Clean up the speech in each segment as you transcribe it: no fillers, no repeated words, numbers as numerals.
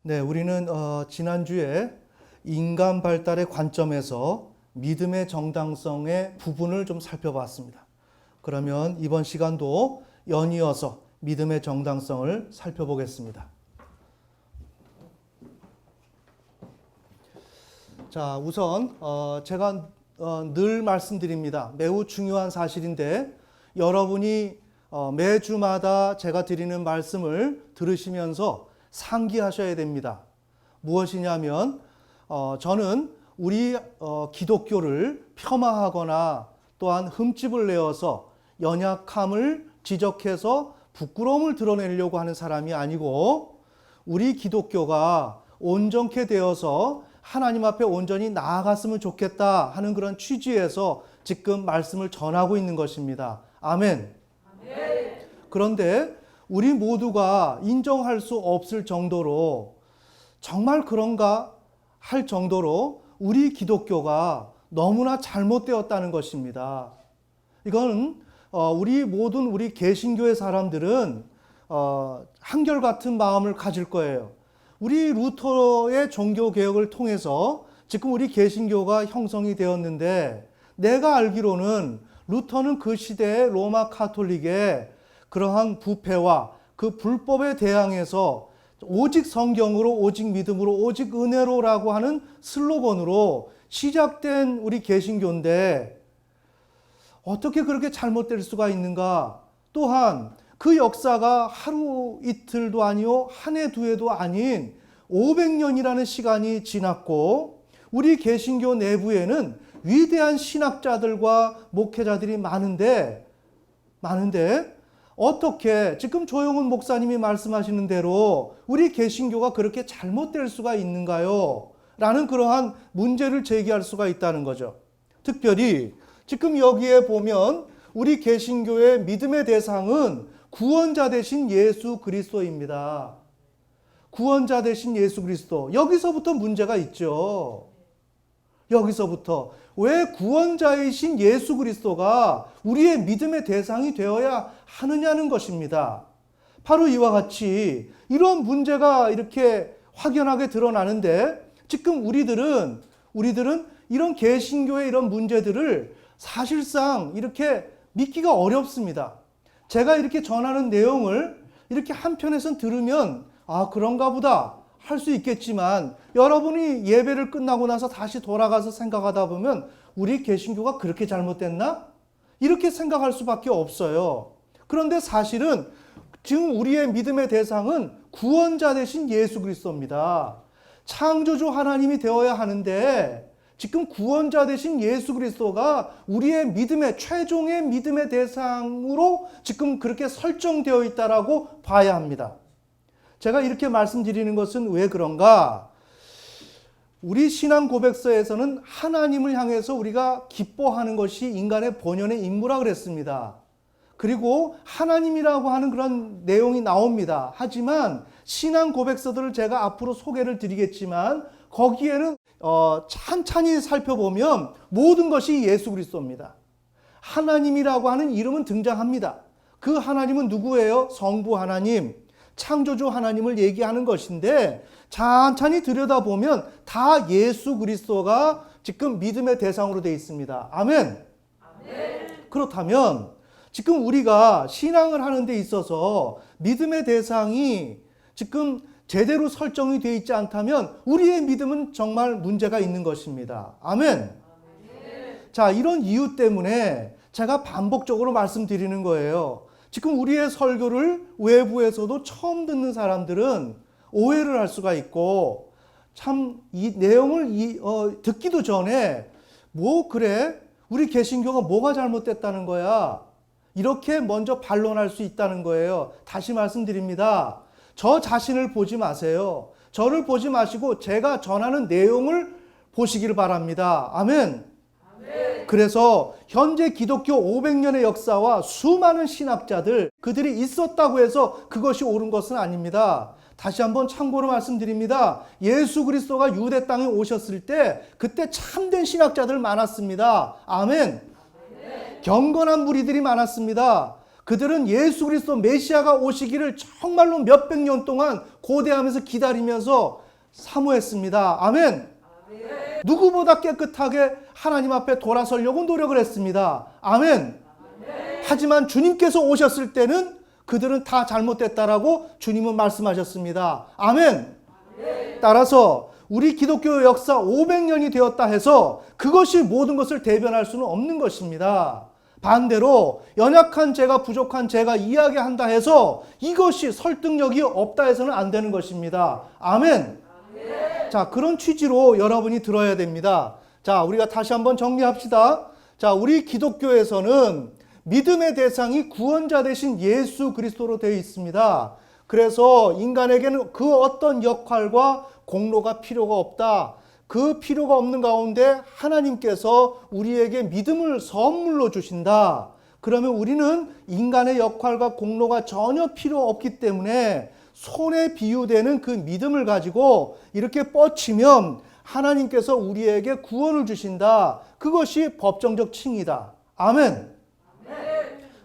네, 우리는 지난주에 인간 발달의 관점에서 믿음의 정당성의 부분을 좀 살펴봤습니다. 그러면 이번 시간도 연이어서 믿음의 정당성을 살펴보겠습니다. 자, 우선 제가 늘 말씀드립니다. 매우 중요한 사실인데 여러분이 매주마다 제가 드리는 말씀을 들으시면서 상기하셔야 됩니다. 무엇이냐면 저는 우리 기독교를 폄하하거나 또한 흠집을 내어서 연약함을 지적해서 부끄러움을 드러내려고 하는 사람이 아니고 우리 기독교가 온전케 되어서 하나님 앞에 온전히 나아갔으면 좋겠다 하는 그런 취지에서 지금 말씀을 전하고 있는 것입니다. 아멘. 아멘. 그런데 우리 모두가 인정할 수 없을 정도로 정말 그런가 할 정도로 우리 기독교가 너무나 잘못되었다는 것입니다. 이건 우리 개신교의 사람들은 한결같은 마음을 가질 거예요. 우리 루터의 종교개혁을 통해서 지금 우리 개신교가 형성이 되었는데 내가 알기로는 루터는 그 시대의 로마 카톨릭의 그러한 부패와 그 불법에 대항해서 오직 성경으로, 오직 믿음으로, 오직 은혜로라고 하는 슬로건으로 시작된 우리 개신교인데 어떻게 그렇게 잘못될 수가 있는가? 또한 그 역사가 하루 이틀도 아니요, 한 해 두 해도 아닌 500년이라는 시간이 지났고 우리 개신교 내부에는 위대한 신학자들과 목회자들이 많은데 어떻게 지금 조용훈 목사님이 말씀하시는 대로 우리 개신교가 그렇게 잘못될 수가 있는가요? 라는 그러한 문제를 제기할 수가 있다는 거죠. 특별히 지금 여기에 보면 우리 개신교의 믿음의 대상은 구원자 되신 예수 그리스도입니다. 구원자 되신 예수 그리스도. 여기서부터 문제가 있죠. 여기서부터 왜 구원자이신 예수 그리스도가 우리의 믿음의 대상이 되어야 하느냐는 것입니다. 바로 이와 같이 이런 문제가 이렇게 확연하게 드러나는데 지금 우리들은 이런 개신교의 이런 문제들을 사실상 이렇게 믿기가 어렵습니다. 제가 이렇게 전하는 내용을 이렇게 한편에선 들으면 그런가 보다 할 수 있겠지만 여러분이 예배를 끝나고 나서 다시 돌아가서 생각하다 보면 우리 개신교가 그렇게 잘못됐나? 이렇게 생각할 수밖에 없어요. 그런데 사실은 지금 우리의 믿음의 대상은 구원자 되신 예수 그리스도입니다. 창조주 하나님이 되어야 하는데 지금 구원자 되신 예수 그리스도가 우리의 최종의 믿음의 대상으로 지금 그렇게 설정되어 있다라고 봐야 합니다. 제가 이렇게 말씀드리는 것은 왜 그런가? 우리 신앙 고백서에서는 하나님을 향해서 우리가 기뻐하는 것이 인간의 본연의 임무라 그랬습니다. 그리고 하나님이라고 하는 그런 내용이 나옵니다. 하지만 신앙 고백서들을 제가 앞으로 소개를 드리겠지만 거기에는 찬찬히 살펴보면 모든 것이 예수 그리스도입니다. 하나님이라고 하는 이름은 등장합니다. 그 하나님은 누구예요? 성부 하나님, 창조주 하나님을 얘기하는 것인데 찬찬히 들여다보면 다 예수 그리스도가 지금 믿음의 대상으로 되어 있습니다. 아멘. 아멘. 그렇다면 지금 우리가 신앙을 하는 데 있어서 믿음의 대상이 지금 제대로 설정이 되어 있지 않다면 우리의 믿음은 정말 문제가 있는 것입니다. 아멘. 아멘. 자, 이런 이유 때문에 제가 반복적으로 말씀드리는 거예요. 지금 우리의 설교를 외부에서도 처음 듣는 사람들은 오해를 할 수가 있고 참 이 내용을 듣기도 전에 그래? 우리 개신교가 뭐가 잘못됐다는 거야? 이렇게 먼저 반론할 수 있다는 거예요. 다시 말씀드립니다. 저 자신을 보지 마세요. 저를 보지 마시고 제가 전하는 내용을 보시기를 바랍니다. 아멘. 그래서 현재 기독교 500년의 역사와 수많은 신학자들 그들이 있었다고 해서 그것이 옳은 것은 아닙니다. 다시 한번 참고로 말씀드립니다. 예수 그리스도가 유대 땅에 오셨을 때 그때 참된 신학자들 많았습니다. 아멘. 경건한 무리들이 많았습니다. 그들은 예수 그리스도 메시아가 오시기를 정말로 몇백 년 동안 고대하면서 기다리면서 사모했습니다. 아멘. 누구보다 깨끗하게 하나님 앞에 돌아서려고 노력을 했습니다. 아멘. 하지만 주님께서 오셨을 때는 그들은 다 잘못됐다라고 주님은 말씀하셨습니다. 아멘. 따라서 우리 기독교 역사 500년이 되었다 해서 그것이 모든 것을 대변할 수는 없는 것입니다. 반대로 연약한 제가 부족한 제가 이야기한다 해서 이것이 설득력이 없다 해서는 안 되는 것입니다. 아멘. 자, 그런 취지로 여러분이 들어야 됩니다. 자, 우리가 다시 한번 정리합시다. 자, 우리 기독교에서는 믿음의 대상이 구원자 되신 예수 그리스도로 되어 있습니다. 그래서 인간에게는 그 어떤 역할과 공로가 필요가 없다. 그 필요가 없는 가운데 하나님께서 우리에게 믿음을 선물로 주신다. 그러면 우리는 인간의 역할과 공로가 전혀 필요 없기 때문에 손에 비유되는 그 믿음을 가지고 이렇게 뻗치면 하나님께서 우리에게 구원을 주신다. 그것이 법정적 칭의다. 아멘.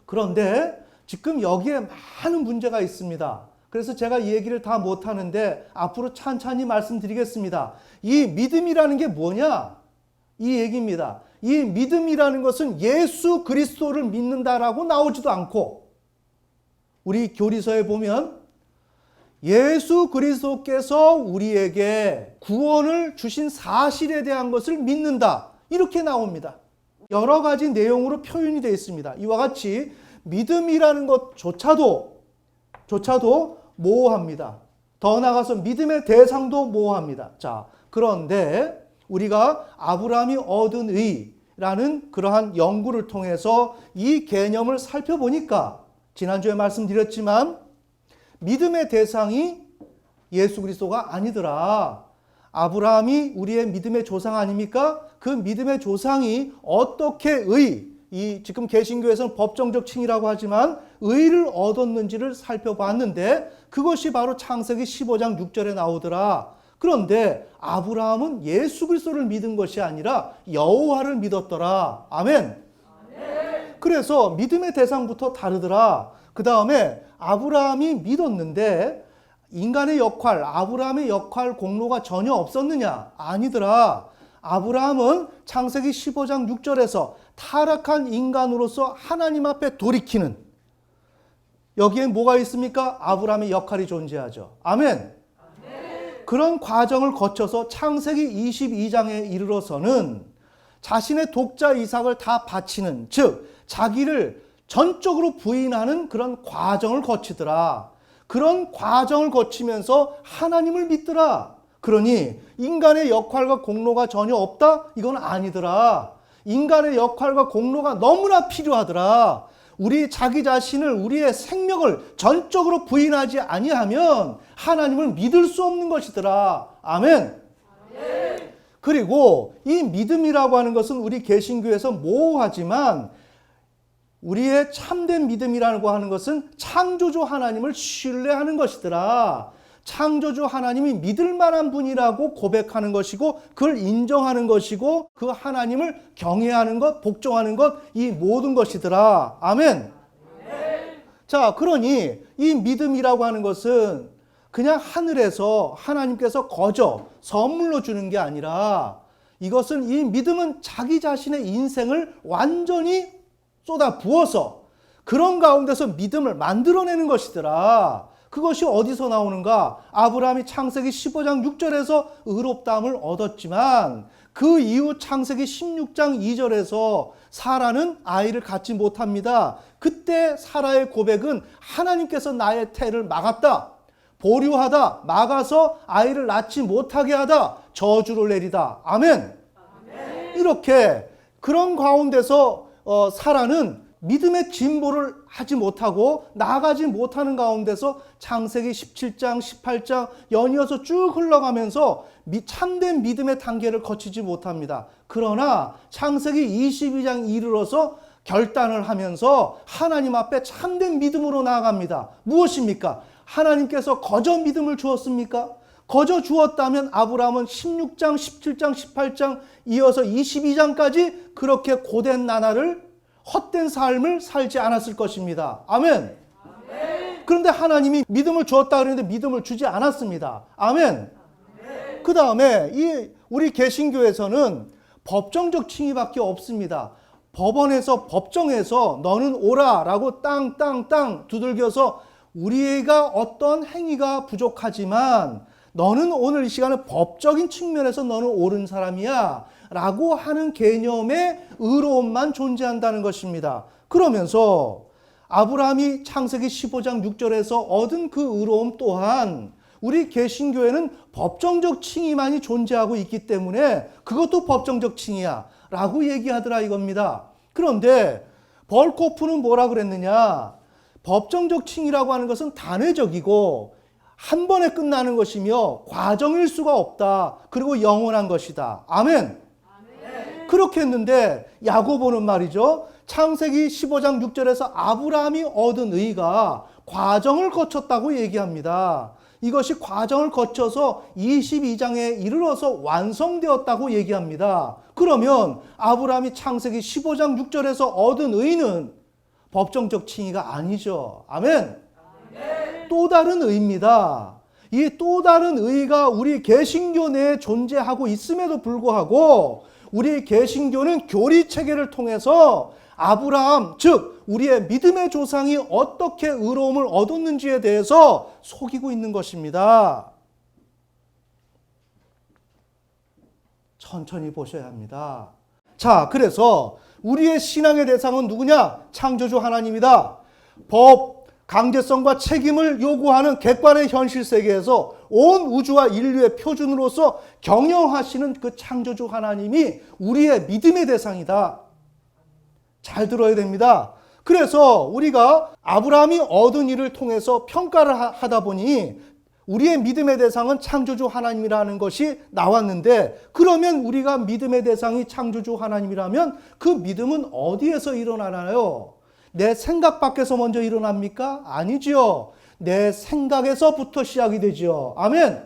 그런데 지금 여기에 많은 문제가 있습니다. 그래서 제가 이 얘기를 다 못하는데 앞으로 찬찬히 말씀드리겠습니다. 이 믿음이라는 게 뭐냐? 이 얘기입니다. 이 믿음이라는 것은 예수 그리스도를 믿는다라고 나오지도 않고 우리 교리서에 보면 예수 그리스도께서 우리에게 구원을 주신 사실에 대한 것을 믿는다. 이렇게 나옵니다. 여러 가지 내용으로 표현이 되어 있습니다. 이와 같이 믿음이라는 것조차도 모호합니다. 더 나아가서 믿음의 대상도 모호합니다. 자, 그런데 우리가 아브라함이 얻은 의라는 그러한 연구를 통해서 이 개념을 살펴보니까 지난주에 말씀드렸지만 믿음의 대상이 예수 그리스도가 아니더라. 아브라함이 우리의 믿음의 조상 아닙니까? 그 믿음의 조상이 어떻게 지금 개신교에서는 법정적 칭의라고 하지만 의를 얻었는지를 살펴봤는데 그것이 바로 창세기 15장 6절에 나오더라. 그런데 아브라함은 예수 그리스도를 믿은 것이 아니라 여호와를 믿었더라. 아멘. 그래서 믿음의 대상부터 다르더라. 그 다음에 아브라함이 믿었는데 인간의 역할, 아브라함의 역할 공로가 전혀 없었느냐? 아니더라. 아브라함은 창세기 15장 6절에서 타락한 인간으로서 하나님 앞에 돌이키는, 여기에 뭐가 있습니까? 아브라함의 역할이 존재하죠. 아멘. 그런 과정을 거쳐서 창세기 22장에 이르러서는 자신의 독자 이삭을 다 바치는, 즉 자기를 전적으로 부인하는 그런 과정을 거치더라. 그런 과정을 거치면서 하나님을 믿더라. 그러니 인간의 역할과 공로가 전혀 없다? 이건 아니더라. 인간의 역할과 공로가 너무나 필요하더라. 우리 자기 자신을, 우리의 생명을 전적으로 부인하지 아니하면 하나님을 믿을 수 없는 것이더라. 아멘. 그리고 이 믿음이라고 하는 것은 우리 개신교에서 모호하지만 우리의 참된 믿음이라고 하는 것은 창조주 하나님을 신뢰하는 것이더라. 창조주 하나님이 믿을 만한 분이라고 고백하는 것이고 그걸 인정하는 것이고 그 하나님을 경외하는 것, 복종하는 것, 이 모든 것이더라. 아멘. 자, 그러니 이 믿음이라고 하는 것은 그냥 하늘에서 하나님께서 거저 선물로 주는 게 아니라 이것은, 이 믿음은 자기 자신의 인생을 완전히 쏟아 부어서 그런 가운데서 믿음을 만들어내는 것이더라. 그것이 어디서 나오는가? 아브라함이 창세기 15장 6절에서 의롭다함을 얻었지만 그 이후 창세기 16장 2절에서 사라는 아이를 갖지 못합니다. 그때 사라의 고백은 하나님께서 나의 태를 막았다, 보류하다, 막아서 아이를 낳지 못하게 하다, 저주를 내리다. 아멘. 이렇게 그런 가운데서 사라는 믿음의 진보를 하지 못하고 나아가지 못하는 가운데서 창세기 17장, 18장 연이어서 쭉 흘러가면서 참된 믿음의 단계를 거치지 못합니다. 그러나 창세기 22장 이르러서 결단을 하면서 하나님 앞에 참된 믿음으로 나아갑니다. 무엇입니까? 하나님께서 거저 믿음을 주었습니까? 거저 주었다면 아브라함은 16장, 17장, 18장 이어서 22장까지 그렇게 고된 나날을 헛된 삶을 살지 않았을 것입니다. 아멘. 그런데 하나님이 믿음을 주었다 그랬는데 믿음을 주지 않았습니다. 아멘. 그 다음에 우리 개신교에서는 법정적 칭의밖에 없습니다. 법원에서 법정에서 너는 오라라고 땅땅땅 두들겨서 우리가 어떤 행위가 부족하지만 너는 오늘 이 시간에 법적인 측면에서 너는 옳은 사람이야 라고 하는 개념의 의로움만 존재한다는 것입니다. 그러면서 아브라함이 창세기 15장 6절에서 얻은 그 의로움 또한 우리 개신교에는 법정적 칭의만이 존재하고 있기 때문에 그것도 법정적 칭의야 라고 얘기하더라 이겁니다. 그런데 벌코프는 뭐라 그랬느냐? 법정적 칭의라고 하는 것은 단회적이고 한 번에 끝나는 것이며 과정일 수가 없다. 그리고 영원한 것이다. 아멘. 그렇게 했는데 야고보는 말이죠. 창세기 15장 6절에서 아브라함이 얻은 의가 과정을 거쳤다고 얘기합니다. 이것이 과정을 거쳐서 22장에 이르러서 완성되었다고 얘기합니다. 그러면 아브라함이 창세기 15장 6절에서 얻은 의는 법정적 칭의가 아니죠. 아멘. 또 다른 의입니다. 이 또 다른 의가 우리 개신교 내에 존재하고 있음에도 불구하고 우리 개신교는 교리 체계를 통해서 아브라함, 즉 우리의 믿음의 조상이 어떻게 의로움을 얻었는지에 대해서 속이고 있는 것입니다. 천천히 보셔야 합니다. 자, 그래서 우리의 신앙의 대상은 누구냐? 창조주 하나님이다. 법, 강제성과 책임을 요구하는 객관의 현실 세계에서 온 우주와 인류의 표준으로서 경영하시는 그 창조주 하나님이 우리의 믿음의 대상이다. 잘 들어야 됩니다. 그래서 우리가 아브라함이 얻은 일을 통해서 평가를 하다 보니 우리의 믿음의 대상은 창조주 하나님이라는 것이 나왔는데, 그러면 우리가 믿음의 대상이 창조주 하나님이라면 그 믿음은 어디에서 일어나나요? 내 생각 밖에서 먼저 일어납니까? 아니지요. 내 생각에서부터 시작이 되지요. 아멘.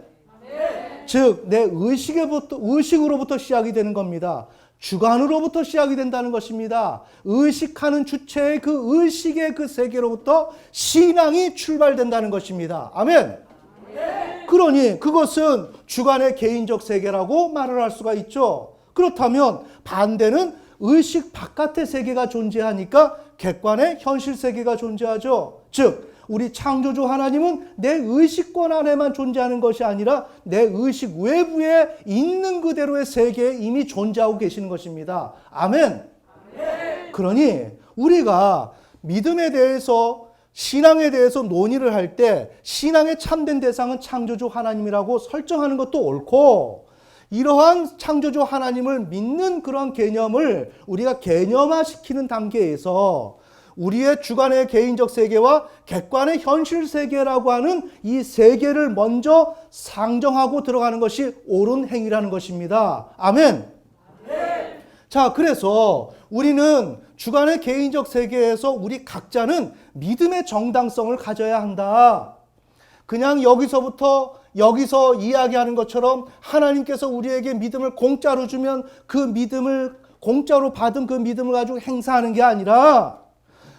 즉 내 의식으로부터 시작이 되는 겁니다. 주관으로부터 시작이 된다는 것입니다. 의식하는 주체의 그 의식의 그 세계로부터 신앙이 출발된다는 것입니다. 아멘. 그러니 그것은 주관의 개인적 세계라고 말을 할 수가 있죠. 그렇다면 반대는 의식 바깥의 세계가 존재하니까 객관의 현실 세계가 존재하죠. 즉 우리 창조주 하나님은 내 의식권 안에만 존재하는 것이 아니라 내 의식 외부에 있는 그대로의 세계에 이미 존재하고 계시는 것입니다. 아멘. 그러니 우리가 믿음에 대해서, 신앙에 대해서 논의를 할 때 신앙의 참된 대상은 창조주 하나님이라고 설정하는 것도 옳고, 이러한 창조주 하나님을 믿는 그런 개념을 우리가 개념화시키는 단계에서 우리의 주관의 개인적 세계와 객관의 현실 세계라고 하는 이 세계를 먼저 상정하고 들어가는 것이 옳은 행위라는 것입니다. 아멘. 자, 그래서 우리는 주관의 개인적 세계에서 우리 각자는 믿음의 정당성을 가져야 한다. 그냥 여기서 이야기하는 것처럼 하나님께서 우리에게 믿음을 공짜로 주면 그 믿음을, 공짜로 받은 그 믿음을 가지고 행사하는 게 아니라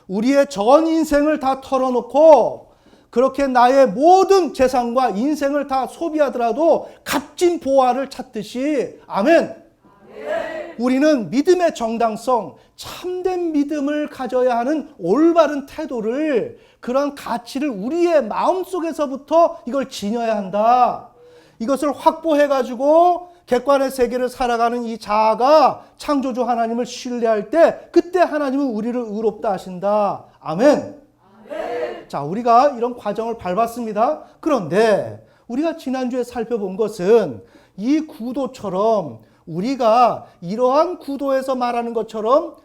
우리의 전 인생을 다 털어놓고 그렇게 나의 모든 재산과 인생을 다 소비하더라도 값진 보화를 찾듯이, 아멘. 우리는 믿음의 정당성, 참된 믿음을 가져야 하는 올바른 태도를, 그런 가치를 우리의 마음속에서부터 이걸 지녀야 한다. 이것을 확보해가지고 객관의 세계를 살아가는 이 자아가 창조주 하나님을 신뢰할 때 그때 하나님은 우리를 의롭다 하신다. 아멘. 자, 우리가 이런 과정을 밟았습니다. 그런데 우리가 지난주에 살펴본 것은 이 구도처럼 우리가 이러한 구도에서 말하는 것처럼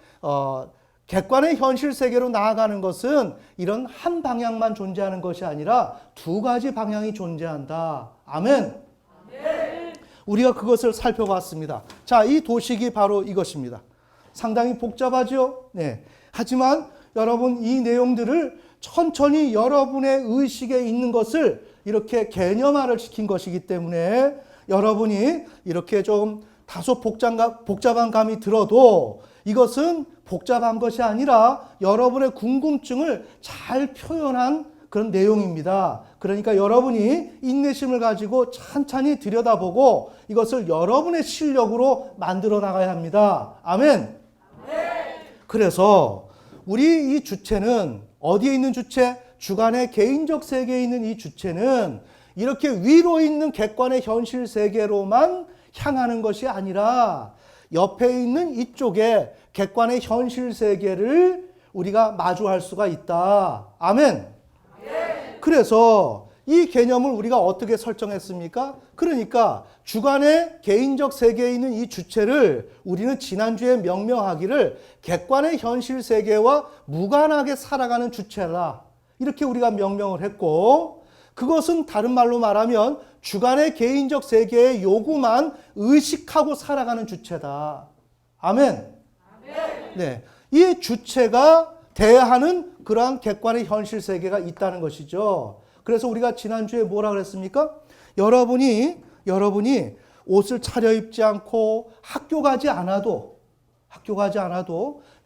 객관의 현실 세계로 나아가는 것은 이런 한 방향만 존재하는 것이 아니라 두 가지 방향이 존재한다. 아멘. 우리가 그것을 살펴봤습니다. 자, 이 도식이 바로 이것입니다. 상당히 복잡하죠? 네. 하지만 여러분 이 내용들을 천천히 여러분의 의식에 있는 것을 이렇게 개념화를 시킨 것이기 때문에 여러분이 이렇게 좀 다소 복잡한 감이 들어도 이것은 복잡한 것이 아니라 여러분의 궁금증을 잘 표현한 그런 내용입니다. 그러니까 여러분이 인내심을 가지고 찬찬히 들여다보고 이것을 여러분의 실력으로 만들어 나가야 합니다. 아멘. 그래서 우리 이 주체는 어디에 있는 주체? 주관의 개인적 세계에 있는 이 주체는 이렇게 위로 있는 객관의 현실 세계로만 향하는 것이 아니라 옆에 있는 이쪽에 객관의 현실 세계를 우리가 마주할 수가 있다. 아멘. 그래서 이 개념을 우리가 어떻게 설정했습니까? 그러니까 주관의 개인적 세계에 있는 이 주체를 우리는 지난주에 명명하기를 객관의 현실 세계와 무관하게 살아가는 주체라. 이렇게 우리가 명명을 했고, 그것은 다른 말로 말하면 주관의 개인적 세계의 요구만 의식하고 살아가는 주체다. 아멘. 네, 이 주체가 대하는 그러한 객관의 현실 세계가 있다는 것이죠. 그래서 우리가 지난주에 뭐라 그랬습니까? 여러분이 옷을 차려입지 않고 학교 가지 않아도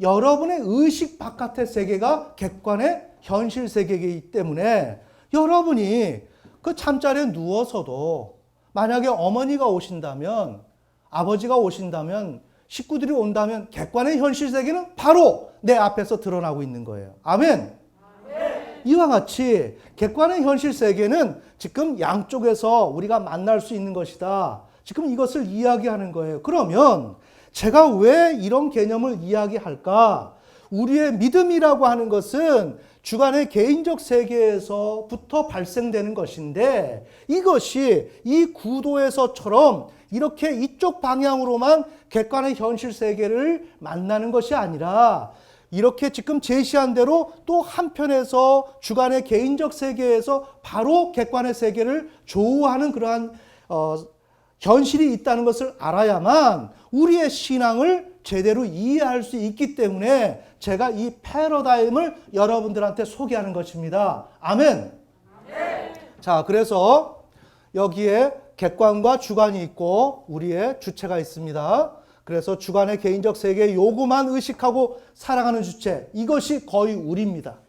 여러분의 의식 바깥의 세계가 객관의 현실 세계이기 때문에 여러분이 그 잠자리에 누워서도 만약에 어머니가 오신다면, 아버지가 오신다면, 식구들이 온다면 객관의 현실 세계는 바로 내 앞에서 드러나고 있는 거예요. 아멘. 이와 같이 객관의 현실 세계는 지금 양쪽에서 우리가 만날 수 있는 것이다. 지금 이것을 이야기하는 거예요. 그러면 제가 왜 이런 개념을 이야기할까? 우리의 믿음이라고 하는 것은 주관의 개인적 세계에서부터 발생되는 것인데, 이것이 이 구도에서처럼 이렇게 이쪽 방향으로만 객관의 현실 세계를 만나는 것이 아니라 이렇게 지금 제시한 대로 또 한편에서 주관의 개인적 세계에서 바로 객관의 세계를 조우하는 그러한 현실이 있다는 것을 알아야만 우리의 신앙을 제대로 이해할 수 있기 때문에 제가 이 패러다임을 여러분들한테 소개하는 것입니다. 아멘. 자, 그래서 여기에 객관과 주관이 있고 우리의 주체가 있습니다. 그래서 주관의 개인적 세계의 요구만 의식하고 살아가는 주체, 이것이 거의 우리입니다.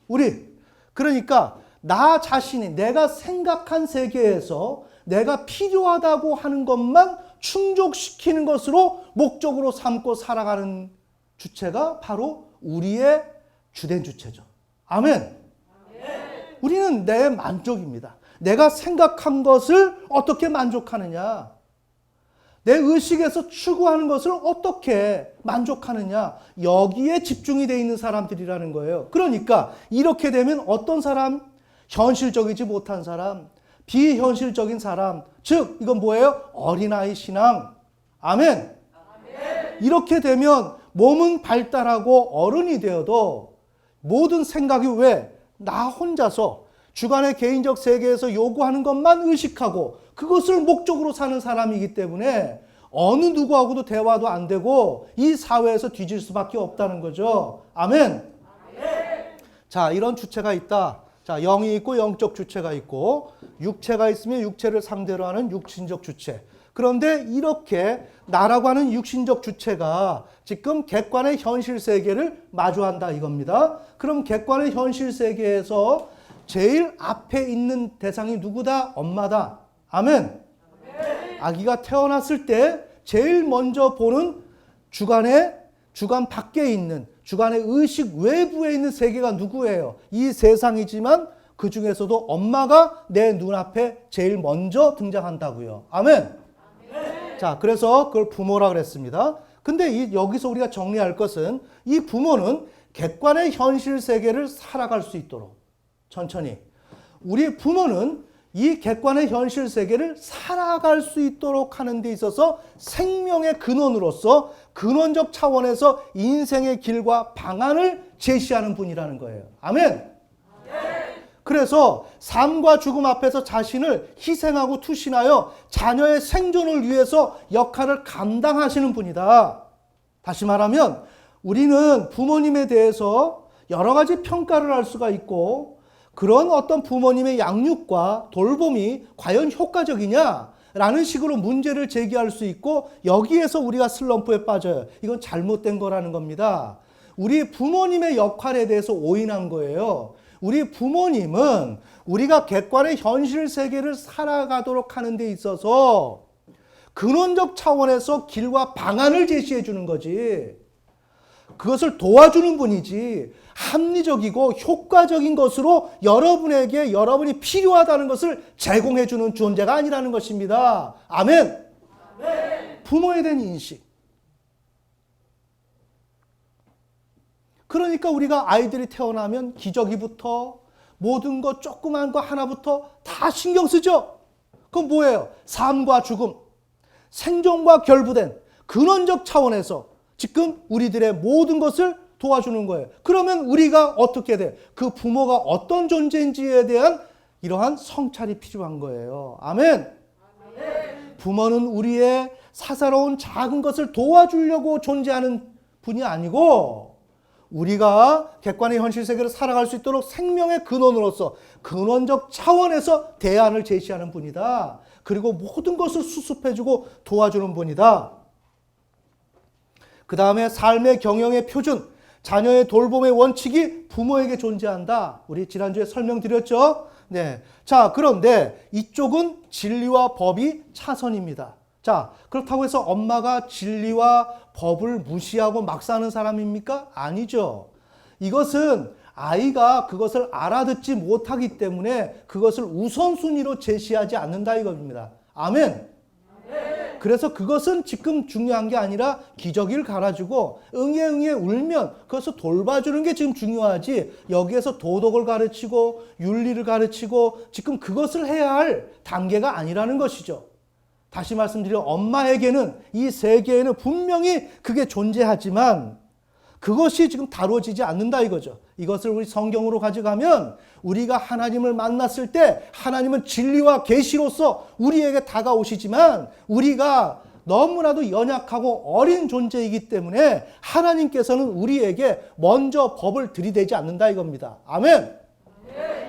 우리. 그러니까 나 자신이 내가 생각한 세계에서 내가 필요하다고 하는 것만 충족시키는 것으로 목적으로 삼고 살아가는 주체가 바로 우리의 주된 주체죠. 아멘. 우리는 내 만족입니다. 내가 생각한 것을 어떻게 만족하느냐, 내 의식에서 추구하는 것을 어떻게 만족하느냐, 여기에 집중이 되어 있는 사람들이라는 거예요. 그러니까 이렇게 되면 어떤 사람? 현실적이지 못한 사람, 비현실적인 사람, 즉 이건 뭐예요? 어린아이 신앙. 아멘. 이렇게 되면 몸은 발달하고 어른이 되어도 모든 생각이 왜? 나 혼자서 주관의 개인적 세계에서 요구하는 것만 의식하고 그것을 목적으로 사는 사람이기 때문에 어느 누구하고도 대화도 안 되고 이 사회에서 뒤질 수밖에 없다는 거죠. 아멘. 자, 이런 주체가 있다. 자, 영이 있고 영적 주체가 있고 육체가 있으면 육체를 상대로 하는 육신적 주체. 그런데 이렇게 나라고 하는 육신적 주체가 지금 객관의 현실 세계를 마주한다 이겁니다. 그럼 객관의 현실 세계에서 제일 앞에 있는 대상이 누구다? 엄마다. 아멘. 아기가 태어났을 때 제일 먼저 보는 주관 밖에 있는, 주관의 의식 외부에 있는 세계가 누구예요? 이 세상이지만 그 중에서도 엄마가 내 눈앞에 제일 먼저 등장한다고요. 아멘. 자, 그래서 그걸 부모라 그랬습니다. 근데 여기서 우리가 정리할 것은 이 부모는 객관의 현실 세계를 살아갈 수 있도록 천천히, 우리 부모는 이 객관의 현실 세계를 살아갈 수 있도록 하는 데 있어서 생명의 근원으로서 근원적 차원에서 인생의 길과 방안을 제시하는 분이라는 거예요. 아멘. 그래서 삶과 죽음 앞에서 자신을 희생하고 투신하여 자녀의 생존을 위해서 역할을 감당하시는 분이다. 다시 말하면 우리는 부모님에 대해서 여러 가지 평가를 할 수가 있고 그런 어떤 부모님의 양육과 돌봄이 과연 효과적이냐라는 식으로 문제를 제기할 수 있고 여기에서 우리가 슬럼프에 빠져요. 이건 잘못된 거라는 겁니다. 우리 부모님의 역할에 대해서 오인한 거예요. 우리 부모님은 우리가 객관의 현실 세계를 살아가도록 하는 데 있어서 근원적 차원에서 길과 방안을 제시해 주는 거지. 그것을 도와주는 분이지 합리적이고 효과적인 것으로 여러분에게 여러분이 필요하다는 것을 제공해 주는 존재가 아니라는 것입니다. 아멘. 아멘. 부모에 대한 인식. 그러니까 우리가 아이들이 태어나면 기저귀부터 모든 것 조그만 거 하나부터 다 신경 쓰죠. 그건 뭐예요? 삶과 죽음, 생존과 결부된 근원적 차원에서 지금 우리들의 모든 것을 도와주는 거예요. 그러면 우리가 어떻게 돼? 그 부모가 어떤 존재인지에 대한 이러한 성찰이 필요한 거예요. 아멘. 아멘. 부모는 우리의 사사로운 작은 것을 도와주려고 존재하는 분이 아니고 우리가 객관의 현실 세계를 살아갈 수 있도록 생명의 근원으로서 근원적 차원에서 대안을 제시하는 분이다. 그리고 모든 것을 수습해주고 도와주는 분이다. 그 다음에 삶의 경영의 표준, 자녀의 돌봄의 원칙이 부모에게 존재한다. 우리 지난주에 설명드렸죠? 네. 자, 그런데 이쪽은 진리와 법이 차선입니다. 자, 그렇다고 해서 엄마가 진리와 법을 무시하고 막 사는 사람입니까? 아니죠. 이것은 아이가 그것을 알아듣지 못하기 때문에 그것을 우선순위로 제시하지 않는다 이겁니다. 아멘. 그래서 그것은 지금 중요한 게 아니라 기저귀를 갈아주고 응애 울면 그것을 돌봐주는 게 지금 중요하지 여기에서 도덕을 가르치고 윤리를 가르치고 지금 그것을 해야 할 단계가 아니라는 것이죠. 다시 말씀드려 엄마에게는 이 세계에는 분명히 그게 존재하지만 그것이 지금 다뤄지지 않는다 이거죠. 이것을 우리 성경으로 가져가면 우리가 하나님을 만났을 때 하나님은 진리와 계시로서 우리에게 다가오시지만 우리가 너무나도 연약하고 어린 존재이기 때문에 하나님께서는 우리에게 먼저 법을 들이대지 않는다 이겁니다. 아멘.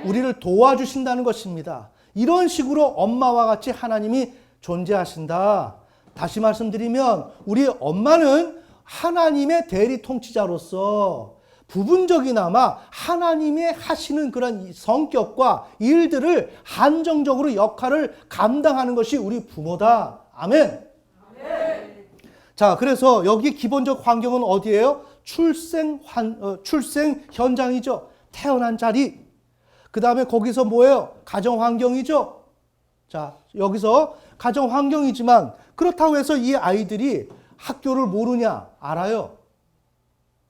우리를 도와주신다는 것입니다. 이런 식으로 엄마와 같이 하나님이 존재하신다. 다시 말씀드리면 우리 엄마는 하나님의 대리 통치자로서 부분적이나마 하나님의 하시는 그런 성격과 일들을 한정적으로 역할을 감당하는 것이 우리 부모다. 아멘. 아멘. 자, 그래서 여기 기본적 환경은 어디예요? 출생 현장이죠. 태어난 자리. 그 다음에 거기서 뭐예요? 가정 환경이죠. 자, 여기서 가정 환경이지만 그렇다고 해서 이 아이들이 학교를 모르냐? 알아요.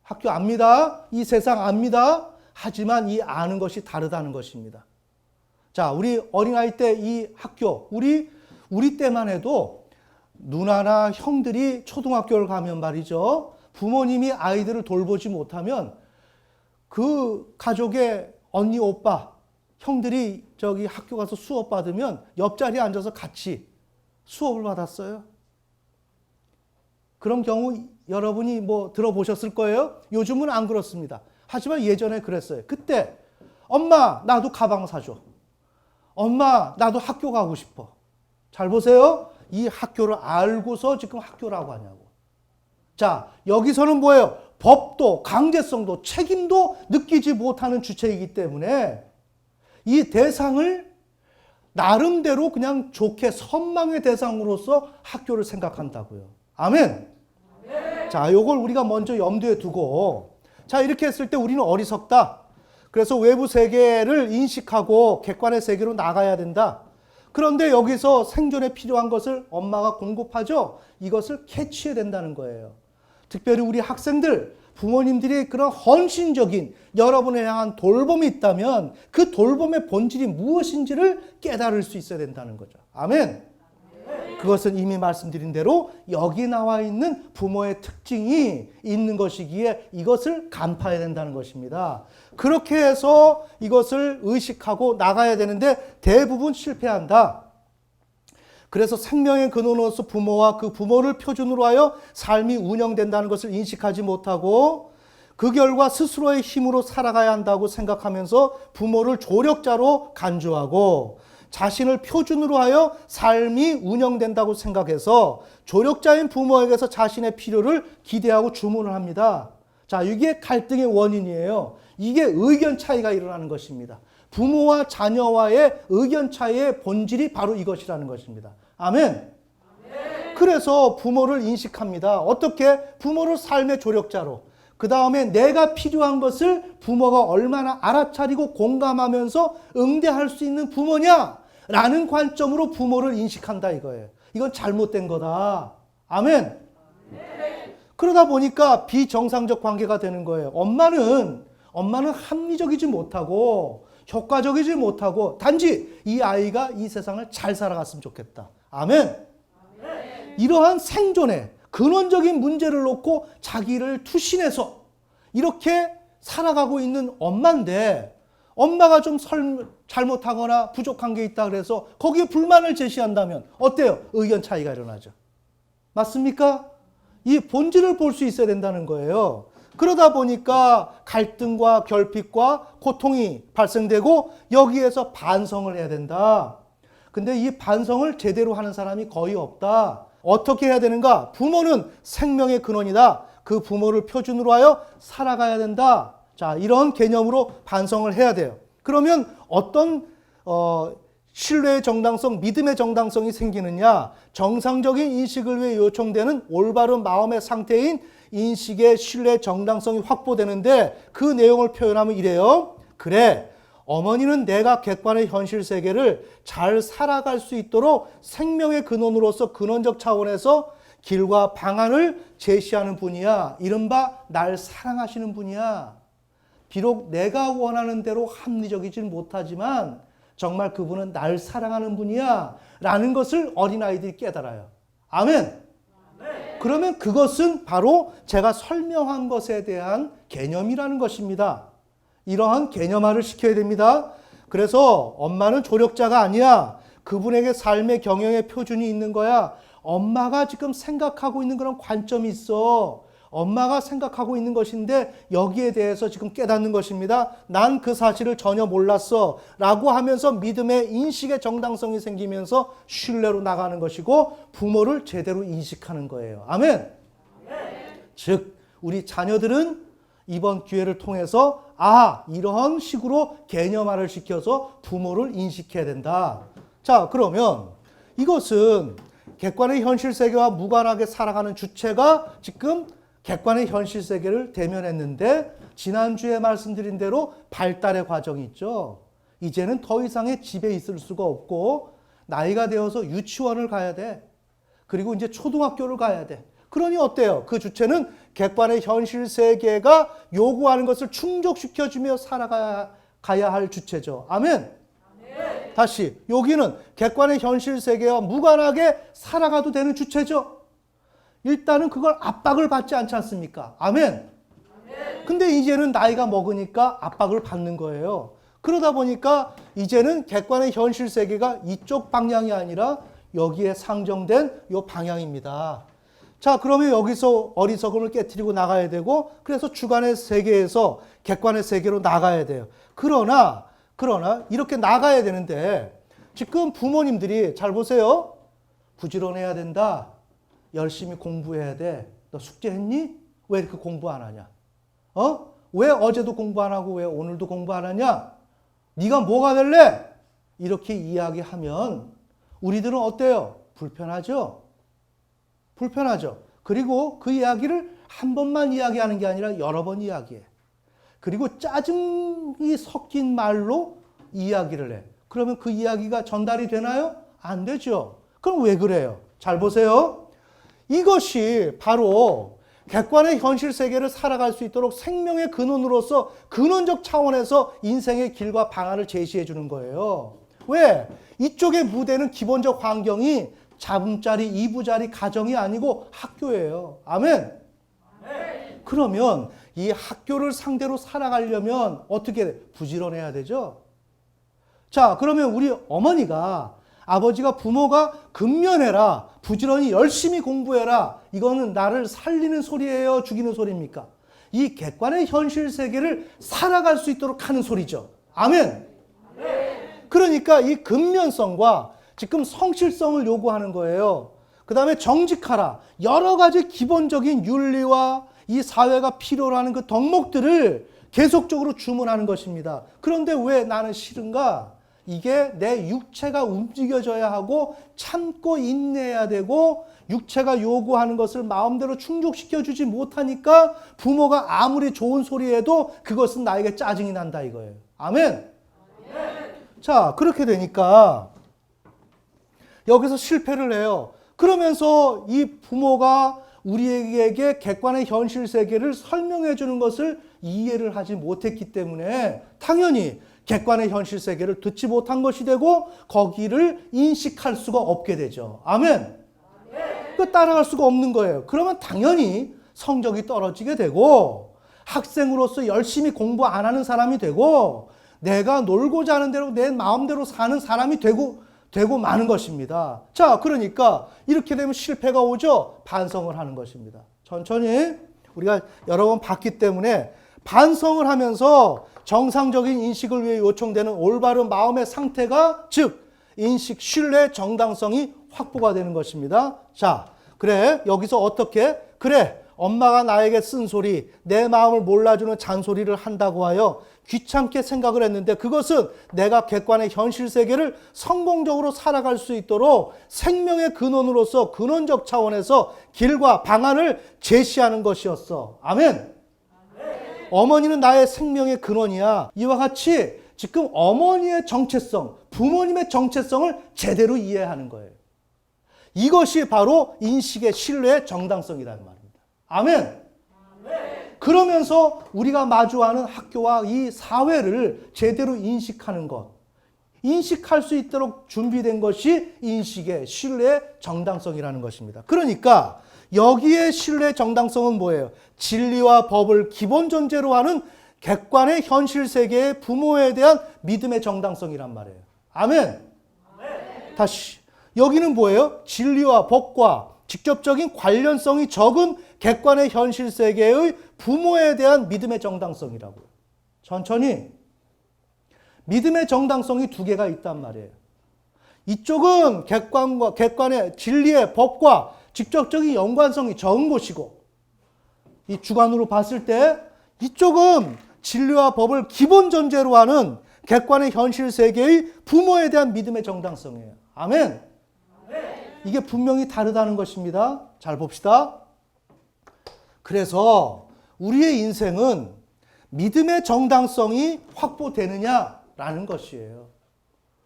학교 압니다. 이 세상 압니다. 하지만 이 아는 것이 다르다는 것입니다. 자, 우리 어린아이 때 이 학교, 우리 때만 해도 누나나 형들이 초등학교를 가면 말이죠. 부모님이 아이들을 돌보지 못하면 그 가족의 언니, 오빠, 형들이 저기 학교 가서 수업 받으면 옆자리에 앉아서 같이 수업을 받았어요. 그런 경우 여러분이 뭐 들어보셨을 거예요. 요즘은 안 그렇습니다. 하지만 예전에 그랬어요. 그때 엄마 나도 가방 사줘. 엄마 나도 학교 가고 싶어. 잘 보세요. 이 학교를 알고서 지금 학교라고 하냐고. 자, 여기서는 뭐예요? 법도 강제성도 책임도 느끼지 못하는 주체이기 때문에 이 대상을 나름대로 그냥 좋게 선망의 대상으로서 학교를 생각한다고요. 아멘. 아멘. 자, 요걸 우리가 먼저 염두에 두고 자, 이렇게 했을 때 우리는 어리석다. 그래서 외부 세계를 인식하고 객관의 세계로 나가야 된다. 그런데 여기서 생존에 필요한 것을 엄마가 공급하죠. 이것을 캐치해야 된다는 거예요. 특별히 우리 학생들, 부모님들이 그런 헌신적인 여러분을 향한 돌봄이 있다면 그 돌봄의 본질이 무엇인지를 깨달을 수 있어야 된다는 거죠. 아멘. 그것은 이미 말씀드린 대로 여기 나와 있는 부모의 특징이 있는 것이기에 이것을 간파해야 된다는 것입니다. 그렇게 해서 이것을 의식하고 나가야 되는데 대부분 실패한다. 그래서 생명의 근원으로서 부모와 그 부모를 표준으로 하여 삶이 운영된다는 것을 인식하지 못하고 그 결과 스스로의 힘으로 살아가야 한다고 생각하면서 부모를 조력자로 간주하고 자신을 표준으로 하여 삶이 운영된다고 생각해서 조력자인 부모에게서 자신의 필요를 기대하고 주문을 합니다. 자, 이게 갈등의 원인이에요. 이게 의견 차이가 일어나는 것입니다. 부모와 자녀와의 의견 차이의 본질이 바로 이것이라는 것입니다. 아멘. 그래서 부모를 인식합니다. 어떻게? 부모를 삶의 조력자로. 그 다음에 내가 필요한 것을 부모가 얼마나 알아차리고 공감하면서 응대할 수 있는 부모냐라는 관점으로 부모를 인식한다 이거예요. 이건 잘못된 거다. 아멘. 그러다 보니까 비정상적 관계가 되는 거예요. 엄마는 합리적이지 못하고 효과적이지 못하고 단지 이 아이가 이 세상을 잘 살아갔으면 좋겠다. 아멘. 이러한 생존의 근원적인 문제를 놓고 자기를 투신해서 이렇게 살아가고 있는 엄마인데 엄마가 좀 잘못하거나 부족한 게 있다 그래서 거기에 불만을 제시한다면 어때요? 의견 차이가 일어나죠. 맞습니까? 이 본질을 볼 수 있어야 된다는 거예요. 그러다 보니까 갈등과 결핍과 고통이 발생되고 여기에서 반성을 해야 된다. 근데 이 반성을 제대로 하는 사람이 거의 없다. 어떻게 해야 되는가? 부모는 생명의 근원이다. 그 부모를 표준으로 하여 살아가야 된다. 자, 이런 개념으로 반성을 해야 돼요. 그러면 어떤 신뢰의 정당성, 믿음의 정당성이 생기느냐? 정상적인 인식을 위해 요청되는 올바른 마음의 상태인 인식의 신뢰 정당성이 확보되는데 그 내용을 표현하면 이래요. 그래, 어머니는 내가 객관의 현실 세계를 잘 살아갈 수 있도록 생명의 근원으로서 근원적 차원에서 길과 방안을 제시하는 분이야. 이른바 날 사랑하시는 분이야. 비록 내가 원하는 대로 합리적이진 못하지만 정말 그분은 날 사랑하는 분이야. 라는 것을 어린아이들이 깨달아요. 아멘. 그러면 그것은 바로 제가 설명한 것에 대한 개념이라는 것입니다. 이러한 개념화를 시켜야 됩니다. 그래서 엄마는 조력자가 아니야. 그분에게 삶의 경영의 표준이 있는 거야. 엄마가 지금 생각하고 있는 그런 관점이 있어. 엄마가 생각하고 있는 것인데 여기에 대해서 지금 깨닫는 것입니다. 난 그 사실을 전혀 몰랐어. 라고 하면서 믿음의 인식의 정당성이 생기면서 신뢰로 나가는 것이고 부모를 제대로 인식하는 거예요. 아멘. 즉 우리 자녀들은 이번 기회를 통해서 이런 식으로 개념화를 시켜서 부모를 인식해야 된다. 자, 그러면 이것은 객관의 현실 세계와 무관하게 살아가는 주체가 지금 객관의 현실 세계를 대면했는데 지난주에 말씀드린 대로 발달의 과정이 있죠. 이제는 더 이상의 집에 있을 수가 없고 나이가 되어서 유치원을 가야 돼. 그리고 이제 초등학교를 가야 돼. 그러니 어때요? 그 주체는 객관의 현실 세계가 요구하는 것을 충족시켜주며 살아가야 할 주체죠. 아멘. 다시 여기는 객관의 현실 세계와 무관하게 살아가도 되는 주체죠. 일단은 그걸 압박을 받지 않지 않습니까? 아멘. 근데 이제는 나이가 먹으니까 압박을 받는 거예요. 그러다 보니까 이제는 객관의 현실 세계가 이쪽 방향이 아니라 여기에 상정된 이 방향입니다. 자, 그러면 여기서 어리석음을 깨트리고 나가야 되고 그래서 주관의 세계에서 객관의 세계로 나가야 돼요. 그러나 이렇게 나가야 되는데 지금 부모님들이 잘 보세요. 부지런해야 된다. 열심히 공부해야 돼. 너 숙제했니? 왜 이렇게 공부 안 하냐? 왜 어제도 공부 안 하고 왜 오늘도 공부 안 하냐? 네가 뭐가 될래? 이렇게 이야기하면 우리들은 어때요? 불편하죠? 불편하죠. 그리고 그 이야기를 한 번만 이야기하는 게 아니라 여러 번 이야기해. 그리고 짜증이 섞인 말로 이야기를 해. 그러면 그 이야기가 전달이 되나요? 안 되죠. 그럼 왜 그래요? 잘 보세요. 이것이 바로 객관의 현실 세계를 살아갈 수 있도록 생명의 근원으로서 근원적 차원에서 인생의 길과 방안을 제시해 주는 거예요. 왜? 이쪽의 무대는 기본적 환경이 잡음자리, 이부자리 가정이 아니고 학교예요. 아멘. 그러면 이 학교를 상대로 살아가려면 어떻게 돼? 부지런해야 되죠. 자, 그러면 우리 어머니가 아버지가 부모가 근면해라, 부지런히 열심히 공부해라. 이거는 나를 살리는 소리예요? 죽이는 소리입니까? 이 객관의 현실 세계를 살아갈 수 있도록 하는 소리죠. 아멘. 그러니까 이 근면성과 지금 성실성을 요구하는 거예요. 그 다음에 정직하라. 여러 가지 기본적인 윤리와 이 사회가 필요로 하는 그 덕목들을 계속적으로 주문하는 것입니다. 그런데 왜 나는 싫은가? 이게 내 육체가 움직여져야 하고 참고 인내해야 되고 육체가 요구하는 것을 마음대로 충족시켜주지 못하니까 부모가 아무리 좋은 소리 해도 그것은 나에게 짜증이 난다 이거예요. 아멘. 자, 그렇게 되니까 여기서 실패를 해요. 그러면서 이 부모가 우리에게 객관의 현실 세계를 설명해 주는 것을 이해를 하지 못했기 때문에 당연히 객관의 현실 세계를 듣지 못한 것이 되고 거기를 인식할 수가 없게 되죠. 아멘. 그 따라갈 수가 없는 거예요. 그러면 당연히 성적이 떨어지게 되고 학생으로서 열심히 공부 안 하는 사람이 되고 내가 놀고자 하는 대로 내 마음대로 사는 사람이 되고 마는 것입니다. 자, 그러니까 이렇게 되면 실패가 오죠. 반성을 하는 것입니다. 천천히 우리가 여러 번 봤기 때문에 반성을 하면서 정상적인 인식을 위해 요청되는 올바른 마음의 상태가 즉 인식, 신뢰, 정당성이 확보가 되는 것입니다. 자, 그래 여기서 어떻게? 그래 엄마가 나에게 쓴 소리, 내 마음을 몰라주는 잔소리를 한다고 하여 귀찮게 생각을 했는데 그것은 내가 객관의 현실 세계를 성공적으로 살아갈 수 있도록 생명의 근원으로서 근원적 차원에서 길과 방안을 제시하는 것이었어. 아멘. 어머니는 나의 생명의 근원이야. 이와 같이 지금 어머니의 정체성, 부모님의 정체성을 제대로 이해하는 거예요. 이것이 바로 인식의 신뢰의 정당성이라는 말입니다. 아멘. 그러면서 우리가 마주하는 학교와 이 사회를 제대로 인식하는 것, 인식할 수 있도록 준비된 것이 인식의 신뢰의 정당성이라는 것입니다. 그러니까 여기에 신뢰의 정당성은 뭐예요? 진리와 법을 기본 전제로 하는 객관의 현실 세계의 부모에 대한 믿음의 정당성이란 말이에요. 아멘. 다시 여기는 뭐예요? 진리와 법과 직접적인 관련성이 적은 객관의 현실 세계의 부모에 대한 믿음의 정당성이라고요. 천천히. 믿음의 정당성이 두 개가 있단 말이에요. 이쪽은 객관의 진리의 법과 직접적인 연관성이 적은 것이고 이 주관으로 봤을 때 이쪽은 진리와 법을 기본 전제로 하는 객관의 현실 세계의 부모에 대한 믿음의 정당성이에요. 아멘. 이게 분명히 다르다는 것입니다. 잘 봅시다. 그래서 우리의 인생은 믿음의 정당성이 확보되느냐라는 것이에요.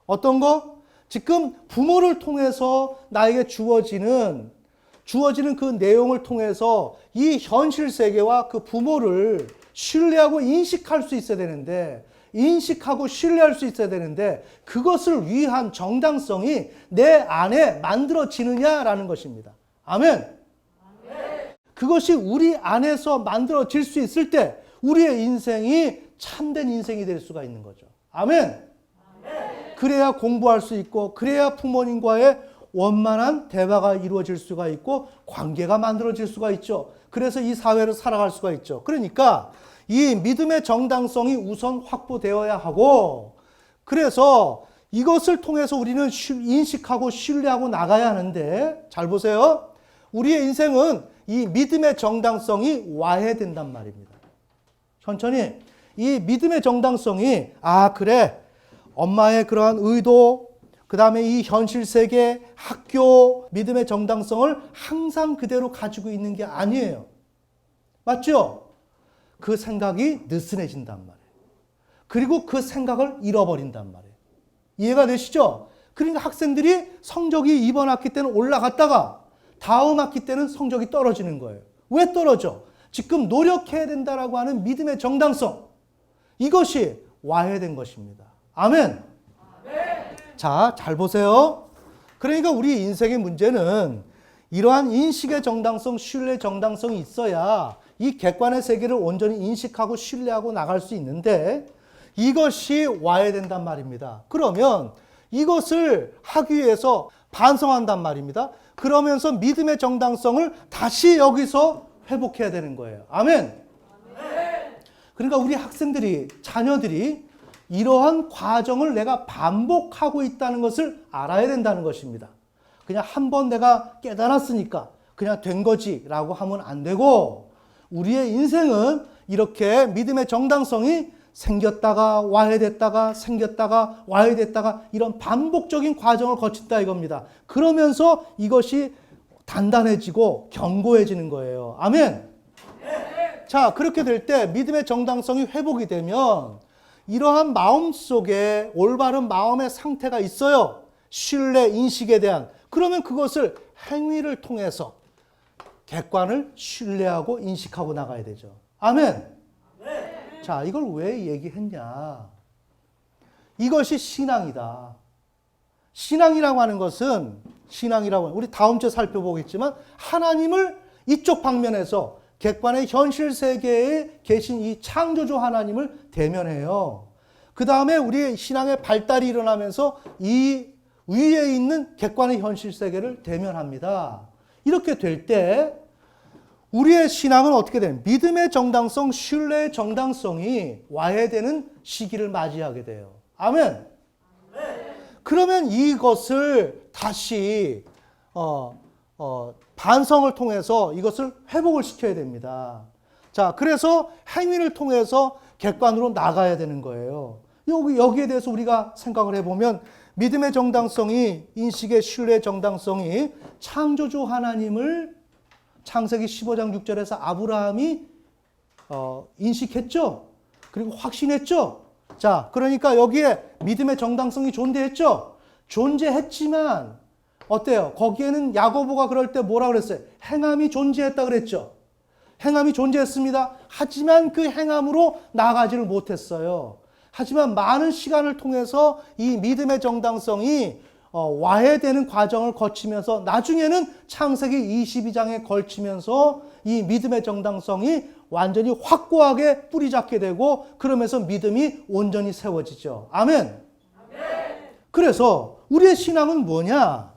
어떤 거? 지금 부모를 통해서 나에게 주어지는 그 내용을 통해서 이 현실 세계와 그 부모를 신뢰하고 인식할 수 있어야 되는데 인식하고 신뢰할 수 있어야 되는데 그것을 위한 정당성이 내 안에 만들어지느냐라는 것입니다. 아멘. 그것이 우리 안에서 만들어질 수 있을 때 우리의 인생이 참된 인생이 될 수가 있는 거죠. 아멘. 그래야 공부할 수 있고 그래야 부모님과의 원만한 대화가 이루어질 수가 있고 관계가 만들어질 수가 있죠. 그래서 이 사회를 살아갈 수가 있죠. 그러니까 이 믿음의 정당성이 우선 확보되어야 하고 그래서 이것을 통해서 우리는 인식하고 신뢰하고 나가야 하는데 잘 보세요. 우리의 인생은 이 믿음의 정당성이 와야 된단 말입니다. 천천히 이 믿음의 정당성이 그래 엄마의 그러한 의도 그 다음에 이 현실 세계 학교 믿음의 정당성을 항상 그대로 가지고 있는 게 아니에요. 맞죠? 그 생각이 느슨해진단 말이에요. 그리고 그 생각을 잃어버린단 말이에요. 이해가 되시죠? 그러니까 학생들이 성적이 이번 학기 때는 올라갔다가 다음 학기 때는 성적이 떨어지는 거예요. 왜 떨어져? 지금 노력해야 된다라고 하는 믿음의 정당성. 이것이 와야 된 것입니다. 아멘. 자, 잘 보세요. 그러니까 우리 인생의 문제는 이러한 인식의 정당성, 신뢰의 정당성이 있어야 이 객관의 세계를 온전히 인식하고 신뢰하고 나갈 수 있는데 이것이 와야 된단 말입니다. 그러면 이것을 하기 위해서 반성한단 말입니다. 그러면서 믿음의 정당성을 다시 여기서 회복해야 되는 거예요. 아멘. 그러니까 우리 학생들이, 자녀들이 이러한 과정을 내가 반복하고 있다는 것을 알아야 된다는 것입니다. 그냥 한 번 내가 깨달았으니까 그냥 된 거지라고 하면 안 되고, 우리의 인생은 이렇게 믿음의 정당성이 생겼다가 와해됐다가 생겼다가 와해됐다가 이런 반복적인 과정을 거친다 이겁니다. 그러면서 이것이 단단해지고 견고해지는 거예요. 아멘. 자, 그렇게 될 때 믿음의 정당성이 회복이 되면 이러한 마음속에 올바른 마음의 상태가 있어요. 신뢰, 인식에 대한. 그러면 그것을 행위를 통해서 객관을 신뢰하고 인식하고 나가야 되죠. 아멘. 자, 이걸 왜 얘기했냐? 이것이 신앙이다. 신앙이라고 하는 것은, 우리 다음 주에 살펴보겠지만, 하나님을 이쪽 방면에서 객관의 현실 세계에 계신 이 창조주 하나님을 대면해요. 그 다음에 우리의 신앙의 발달이 일어나면서 이 위에 있는 객관의 현실 세계를 대면합니다. 이렇게 될 때 우리의 신앙은 어떻게 되는, 믿음의 정당성, 신뢰의 정당성이 와해되는 시기를 맞이하게 돼요. 아멘. 그러면 이것을 다시 반성을 통해서 이것을 회복을 시켜야 됩니다. 자, 그래서 행위를 통해서 객관으로 나가야 되는 거예요. 여기에 대해서 우리가 생각을 해보면 믿음의 정당성이, 인식의 신뢰의 정당성이 창조주 하나님을 창세기 15장 6절에서 아브라함이 인식했죠. 그리고 확신했죠. 자, 그러니까 여기에 믿음의 정당성이 존재했죠. 존재했지만 어때요? 거기에는 야고보가 그럴 때 뭐라 그랬어요? 행함이 존재했다 그랬죠. 행함이 존재했습니다. 하지만 그 행함으로 나아가지를 못했어요. 하지만 많은 시간을 통해서 이 믿음의 정당성이 와해되는 과정을 거치면서 나중에는 창세기 22장에 걸치면서 이 믿음의 정당성이 완전히 확고하게 뿌리 잡게 되고, 그러면서 믿음이 온전히 세워지죠. 아멘. 그래서 우리의 신앙은 뭐냐?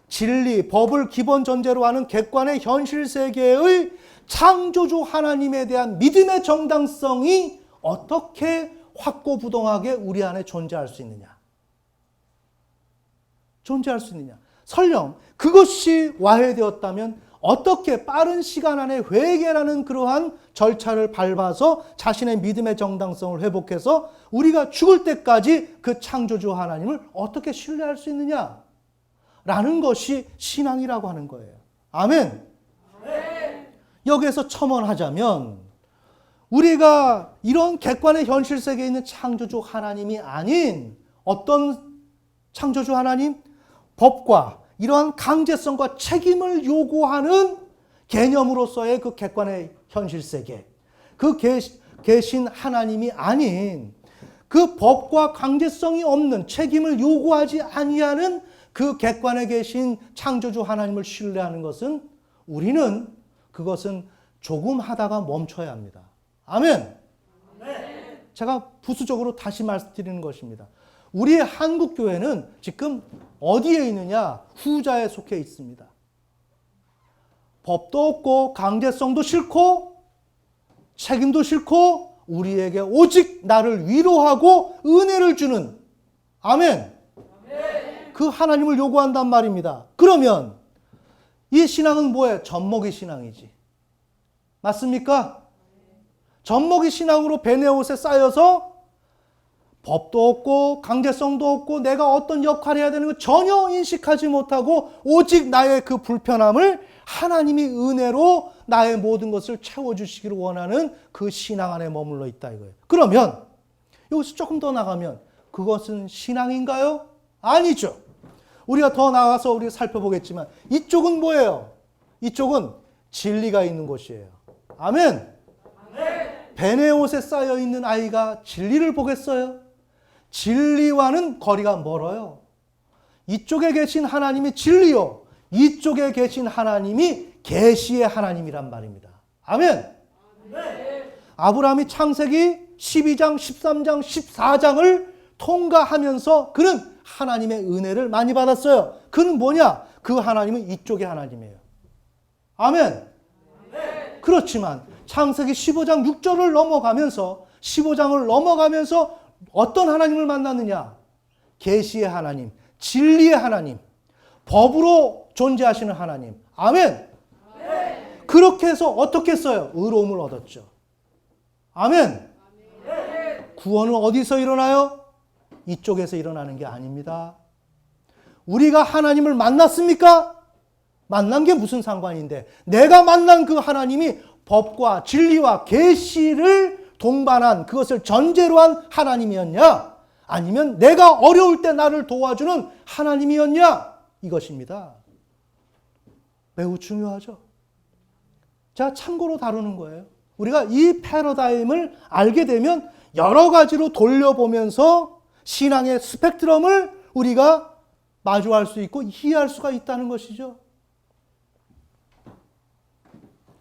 진리, 법을 기본 전제로 하는 객관의 현실 세계의 창조주 하나님에 대한 믿음의 정당성이 어떻게 확고부동하게 우리 안에 존재할 수 있느냐? 설령 그것이 와해되었다면 어떻게 빠른 시간 안에 회개라는 그러한 절차를 밟아서 자신의 믿음의 정당성을 회복해서 우리가 죽을 때까지 그 창조주 하나님을 어떻게 신뢰할 수 있느냐? 라는 것이 신앙이라고 하는 거예요. 아멘. 여기에서 첨언하자면 우리가 이런 객관의 현실 세계에 있는 창조주 하나님이 아닌 어떤 창조주 하나님? 법과 이러한 강제성과 책임을 요구하는 개념으로서의 그 객관의 현실 세계, 그 계신 하나님이 아닌 그 법과 강제성이 없는, 책임을 요구하지 아니하는 그 객관에 계신 창조주 하나님을 신뢰하는 것은, 우리는 그것은 조금 하다가 멈춰야 합니다. 아멘. 제가 부수적으로 다시 말씀드리는 것입니다. 우리의 한국교회는 지금 어디에 있느냐? 후자에 속해 있습니다. 법도 없고 강제성도 싫고 책임도 싫고 우리에게 오직 나를 위로하고 은혜를 주는, 아멘, 그 하나님을 요구한단 말입니다. 그러면 이 신앙은 뭐예요? 젖먹이 신앙이지. 맞습니까? 젖먹이 신앙으로 배 옷에 쌓여서 법도 없고 강제성도 없고 내가 어떤 역할을 해야 되는 거 전혀 인식하지 못하고 오직 나의 그 불편함을 하나님이 은혜로 나의 모든 것을 채워주시기를 원하는 그 신앙 안에 머물러 있다 이거예요. 그러면 여기서 조금 더 나가면 그것은 신앙인가요? 아니죠. 우리가 더 나가서 우리가 살펴보겠지만 이쪽은 뭐예요? 이쪽은 진리가 있는 곳이에요. 아멘. 벤의 옷에 쌓여 있는 아이가 진리를 보겠어요? 진리와는 거리가 멀어요. 이쪽에 계신 하나님이 진리요, 이쪽에 계신 하나님이 계시의 하나님이란 말입니다. 아멘. 아브라함이 창세기 12장, 13장, 14장을 통과하면서 그는 하나님의 은혜를 많이 받았어요. 그는 뭐냐? 그 하나님은 이쪽의 하나님이에요. 아멘. 그렇지만 창세기 15장 6절을 넘어가면서 15장을 넘어가면서 어떤 하나님을 만났느냐? 계시의 하나님, 진리의 하나님, 법으로 존재하시는 하나님. 아멘. 그렇게 해서 어떻게 했어요? 의로움을 얻었죠. 아멘. 구원은 어디서 일어나요? 이쪽에서 일어나는 게 아닙니다. 우리가 하나님을 만났습니까? 만난 게 무슨 상관인데, 내가 만난 그 하나님이 법과 진리와 계시를 동반한, 그것을 전제로 한 하나님이었냐? 아니면 내가 어려울 때 나를 도와주는 하나님이었냐? 이것입니다. 매우 중요하죠. 자, 참고로 다루는 거예요. 우리가 이 패러다임을 알게 되면 여러 가지로 돌려보면서 신앙의 스펙트럼을 우리가 마주할 수 있고 이해할 수가 있다는 것이죠.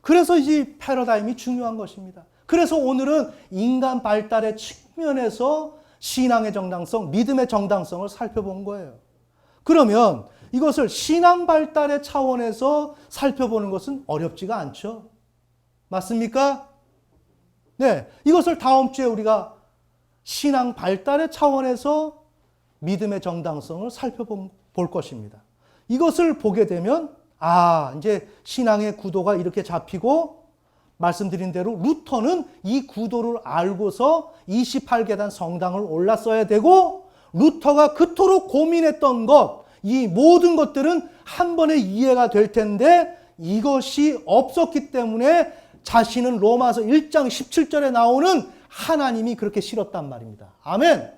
그래서 이 패러다임이 중요한 것입니다. 그래서 오늘은 인간 발달의 측면에서 신앙의 정당성, 믿음의 정당성을 살펴본 거예요. 그러면 이것을 신앙 발달의 차원에서 살펴보는 것은 어렵지가 않죠. 맞습니까? 네, 이것을 다음 주에 우리가 신앙 발달의 차원에서 믿음의 정당성을 살펴볼 것입니다. 이것을 보게 되면 이제 신앙의 구도가 이렇게 잡히고, 말씀드린 대로 루터는 이 구도를 알고서 28계단 성당을 올랐어야 되고, 루터가 그토록 고민했던 것, 이 모든 것들은 한 번에 이해가 될 텐데 이것이 없었기 때문에 자신은 로마서 1장 17절에 나오는 하나님이 그렇게 싫었단 말입니다. 아멘.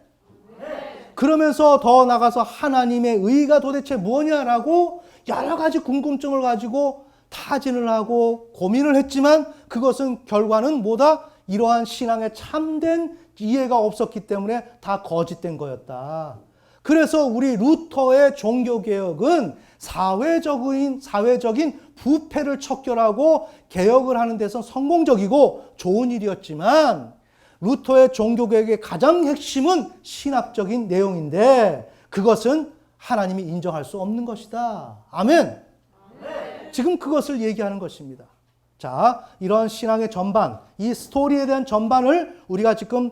그러면서 더 나가서 하나님의 의가 도대체 뭐냐라고 여러 가지 궁금증을 가지고 타진을 하고 고민을 했지만 그것은 결과는 뭐다? 이러한 신앙의 참된 이해가 없었기 때문에 다 거짓된 거였다. 그래서 우리 루터의 종교개혁은 사회적인 부패를 척결하고 개혁을 하는 데서 성공적이고 좋은 일이었지만, 루터의 종교개혁의 가장 핵심은 신학적인 내용인데 그것은 하나님이 인정할 수 없는 것이다. 아멘. 지금 그것을 얘기하는 것입니다. 자, 이런 신앙의 전반, 이 스토리에 대한 전반을 우리가 지금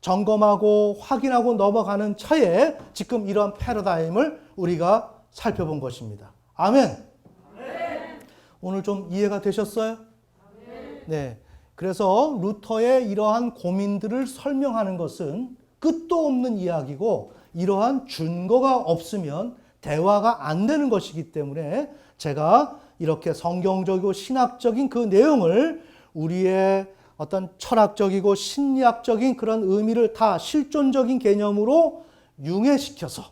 점검하고 확인하고 넘어가는 차에 지금 이런 패러다임을 우리가 살펴본 것입니다. 아멘. 오늘 좀 이해가 되셨어요? 네. 그래서 루터의 이러한 고민들을 설명하는 것은 끝도 없는 이야기고, 이러한 증거가 없으면 대화가 안 되는 것이기 때문에 제가 이렇게 성경적이고 신학적인 그 내용을 우리의 어떤 철학적이고 심리학적인 그런 의미를 다 실존적인 개념으로 융해시켜서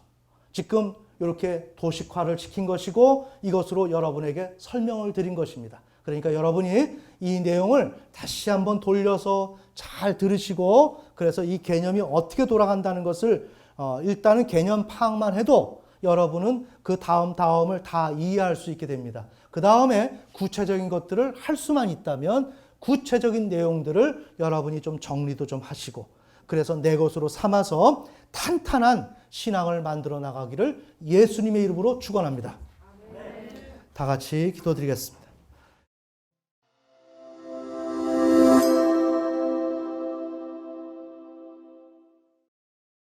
지금 이렇게 도식화를 시킨 것이고, 이것으로 여러분에게 설명을 드린 것입니다. 그러니까 여러분이 이 내용을 다시 한번 돌려서 잘 들으시고, 그래서 이 개념이 어떻게 돌아간다는 것을 일단은 개념 파악만 해도 여러분은 그 다음을 다 이해할 수 있게 됩니다. 그 다음에 구체적인 것들을 할 수만 있다면 구체적인 내용들을 여러분이 좀 정리도 좀 하시고, 그래서 내 것으로 삼아서 탄탄한 신앙을 만들어 나가기를 예수님의 이름으로 축원합니다. 다 같이 기도드리겠습니다.